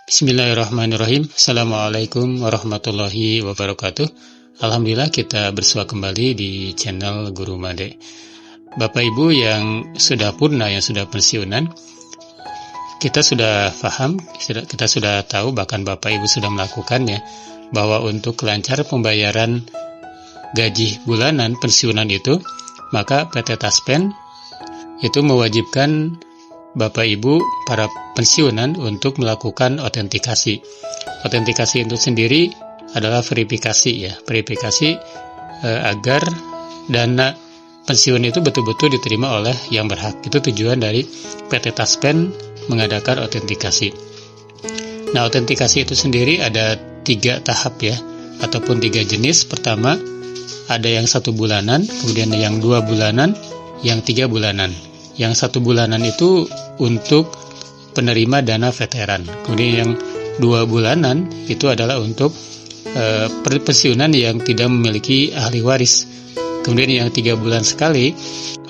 Bismillahirrahmanirrahim. Assalamualaikum warahmatullahi wabarakatuh. Alhamdulillah kita bersua kembali di channel Guru Made. Bapak Ibu yang sudah purna, yang sudah pensiunan, kita sudah paham, kita sudah tahu, bahkan Bapak Ibu sudah melakukannya, bahwa untuk kelancaran pembayaran gaji bulanan pensiunan itu, maka PT Taspen itu mewajibkan Bapak Ibu para pensiunan untuk melakukan autentikasi. Autentikasi itu sendiri adalah verifikasi ya, verifikasi agar dana pensiun itu betul-betul diterima oleh yang berhak. Itu tujuan dari PT Taspen mengadakan autentikasi. Nah, autentikasi itu sendiri ada 3 tahap ya, ataupun 3 jenis. Pertama, ada yang 1 bulanan, kemudian yang 2 bulanan, yang 3 bulanan. Yang 1 bulanan itu untuk penerima dana veteran. Kemudian yang 2 bulanan itu adalah untuk pensiunan yang tidak memiliki ahli waris. Kemudian yang 3 bulan sekali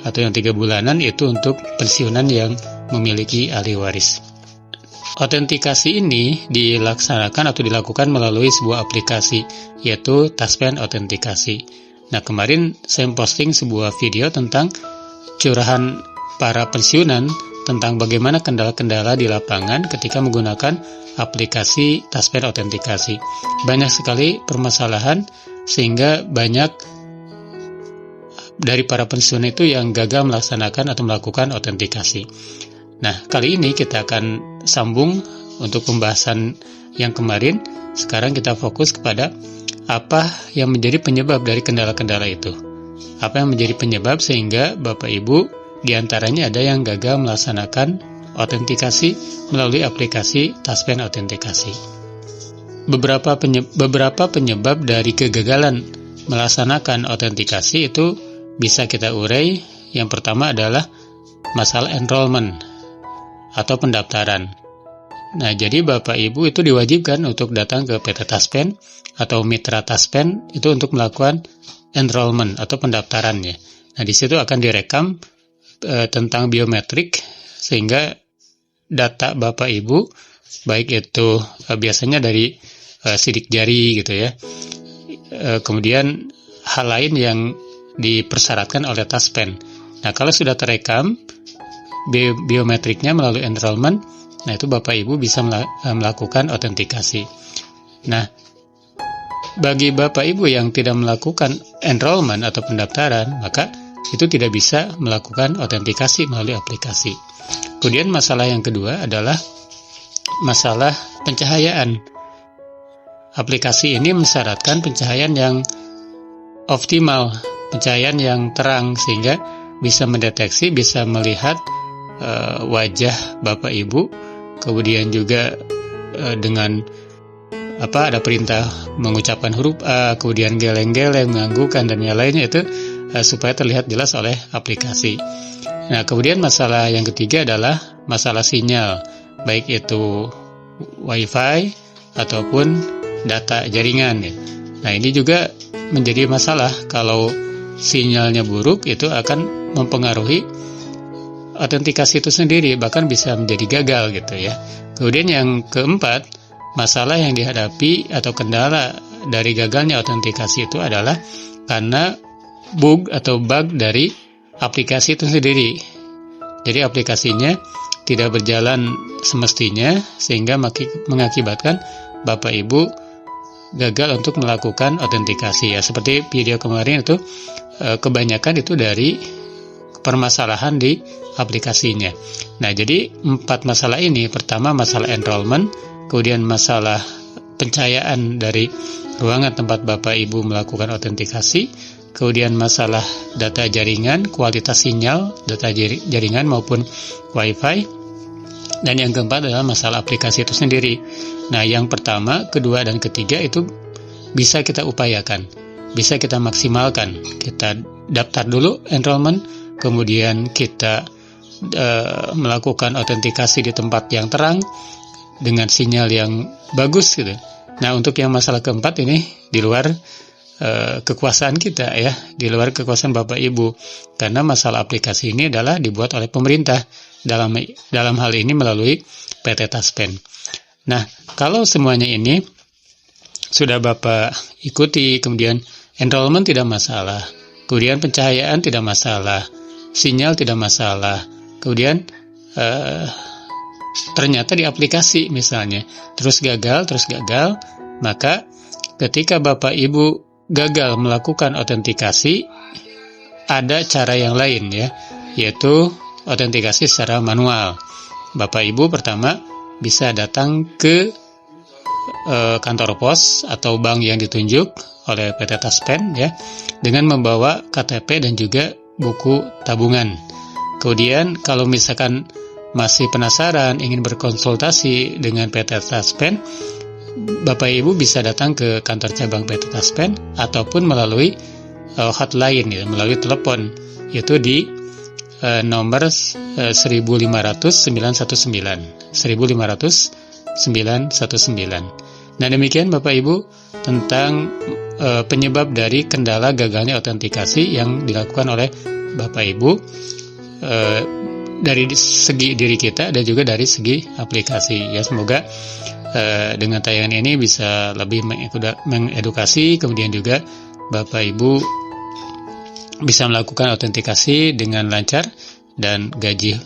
atau yang 3 bulanan itu untuk pensiunan yang memiliki ahli waris. Autentikasi ini dilaksanakan atau dilakukan melalui sebuah aplikasi, yaitu Taspen Autentikasi. Nah, kemarin saya posting sebuah video tentang curahan para pensiunan tentang bagaimana kendala-kendala di lapangan ketika menggunakan aplikasi Taspen Autentikasi. Banyak sekali permasalahan sehingga banyak dari para pensiunan itu yang gagal melaksanakan atau melakukan autentikasi. Nah, kali ini kita akan sambung untuk pembahasan yang kemarin. Sekarang kita fokus kepada apa yang menjadi penyebab dari kendala-kendala itu. Apa yang menjadi penyebab sehingga Bapak Ibu di antaranya ada yang gagal melaksanakan autentikasi melalui aplikasi Taspen Autentikasi. Beberapa penyebab dari kegagalan melaksanakan autentikasi itu bisa kita urai. Yang pertama adalah masalah enrollment atau pendaftaran. Nah, jadi Bapak Ibu itu diwajibkan untuk datang ke PT Taspen atau Mitra Taspen itu untuk melakukan enrollment atau pendaftarannya. Nah, di situ akan direkam tentang biometrik sehingga data Bapak Ibu, baik itu biasanya dari sidik jari gitu ya, kemudian hal lain yang dipersyaratkan oleh Taspen. Nah, kalau sudah terekam biometriknya melalui enrollment, nah itu Bapak Ibu bisa melakukan autentikasi. Nah, bagi Bapak Ibu yang tidak melakukan enrollment atau pendaftaran, maka itu tidak bisa melakukan autentikasi melalui aplikasi. Kemudian masalah yang kedua adalah masalah pencahayaan. Aplikasi ini mensyaratkan pencahayaan yang optimal, pencahayaan yang terang sehingga bisa mendeteksi, bisa melihat wajah Bapak Ibu. Kemudian juga dengan ada perintah mengucapkan huruf A, kemudian geleng-geleng, mengganggukan dan yang lainnya itu supaya terlihat jelas oleh aplikasi. Nah, kemudian masalah yang ketiga adalah masalah sinyal, baik itu WiFi ataupun data jaringan. Nah, ini juga menjadi masalah. Kalau sinyalnya buruk, itu akan mempengaruhi autentikasi itu sendiri, bahkan bisa menjadi gagal gitu ya. Kemudian yang keempat, masalah yang dihadapi atau kendala dari gagalnya autentikasi itu adalah karena bug dari aplikasi itu sendiri. Jadi aplikasinya tidak berjalan semestinya sehingga mengakibatkan Bapak Ibu gagal untuk melakukan autentikasi ya. Seperti video kemarin itu kebanyakan itu dari permasalahan di aplikasinya. Nah, jadi 4 masalah ini, pertama masalah enrollment, kemudian masalah pencahayaan dari ruangan tempat Bapak Ibu melakukan autentikasi, kemudian masalah data jaringan, kualitas sinyal, data jaringan maupun WiFi, dan yang keempat adalah masalah aplikasi itu sendiri. Nah, yang pertama, kedua, dan ketiga itu bisa kita upayakan, bisa kita maksimalkan. Kita daftar dulu enrollment, kemudian kita melakukan autentikasi di tempat yang terang dengan sinyal yang bagus gitu. Nah, untuk yang masalah keempat ini di luar kekuasaan kita ya, di luar kekuasaan Bapak Ibu, karena masalah aplikasi ini adalah dibuat oleh pemerintah dalam hal ini melalui PT Taspen. Nah, kalau semuanya ini sudah Bapak ikuti, kemudian enrollment tidak masalah, kemudian pencahayaan tidak masalah, sinyal tidak masalah, kemudian ternyata di aplikasi misalnya terus gagal, maka ketika Bapak Ibu gagal melakukan autentikasi, ada cara yang lain ya, yaitu autentikasi secara manual. Bapak Ibu pertama bisa datang ke kantor pos atau bank yang ditunjuk oleh PT Taspen ya, dengan membawa KTP dan juga buku tabungan. Kemudian kalau misalkan masih penasaran ingin berkonsultasi dengan PT Taspen, Bapak Ibu bisa datang ke kantor cabang PT Taspen ataupun melalui hotline ya, melalui telepon, yaitu di nomor 1500919 1500919. Nah, demikian Bapak Ibu tentang penyebab dari kendala gagalnya autentikasi yang dilakukan oleh Bapak Ibu dari segi diri kita dan juga dari segi aplikasi ya. Semoga dengan tayangan ini bisa lebih mengedukasi, kemudian juga Bapak Ibu bisa melakukan autentikasi dengan lancar dan gaji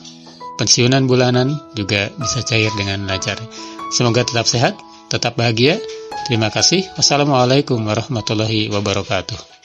pensiunan bulanan juga bisa cair dengan lancar. Semoga tetap sehat, tetap bahagia. Terima kasih. Wassalamualaikum warahmatullahi wabarakatuh.